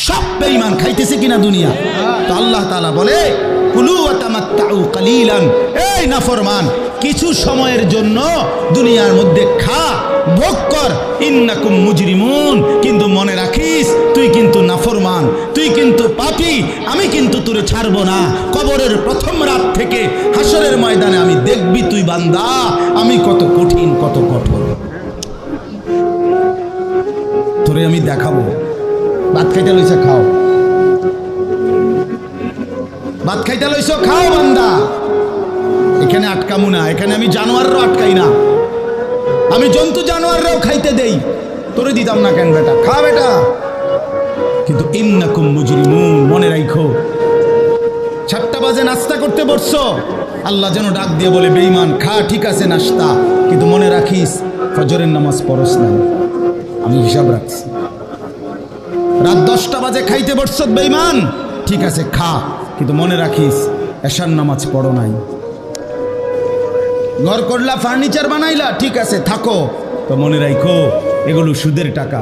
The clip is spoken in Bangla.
সব বেঈমান খাইতেছে কিনা দুনিয়া। তো আল্লাহ তাআলা বলে কুলু ওয়া তামাত্তাউ কালিলান, এই নাফরমান কিছু সময়ের জন্য দুনিয়ার মধ্যে খা, ভোগ কর, ইন্নাকুম মুজরিমুন, কিন্তু মনে রাখিস তুই কিন্তু নাফরমান, তুই কিন্তু পাপী, আমি কিন্তু তোরে ছাড়বো না। কবরের প্রথম রাত থেকে হাসরের ময়দানে আমি দেখবি তুই বান্দা আমি কত কঠিন কত কঠোর, তোরে আমি দেখাবো। ভাত খাইতে লইছে খাও, ভাত খাইতে লইছ খাও বান্দা, এখানে আটকামু না, এখানে আমি জানোয়াররাও আটকাই না, আমি জন্তু জানোয়াররাও খাইতে দেই, তোরে দিতাম না কেন বেটা, খা বেটা। কিন্তু ইন্নাকুম মুজরিমুন, মনে রাখো 7টা বাজে নাস্তা করতে বসছো, আল্লাহ যেন ডাক দিয়ে বলে বেঈমান খা, ঠিক আছে নাস্তা, কিন্তু মনে রাখিস ফজরের নামাজ পড়স না, আমি হিসাব রাখছি। রাত 10টা বাজে খাইতে বসছো বেঈমান, ঠিক আছে খা, কিন্তু মনে রাখিস এশার নামাজ পড়ো নাই। ঘর করলা, ফার্নিচার বানাইলা, ঠিক আছে থাকো, তো মনে রাখো এগুলো সুদের টাকা।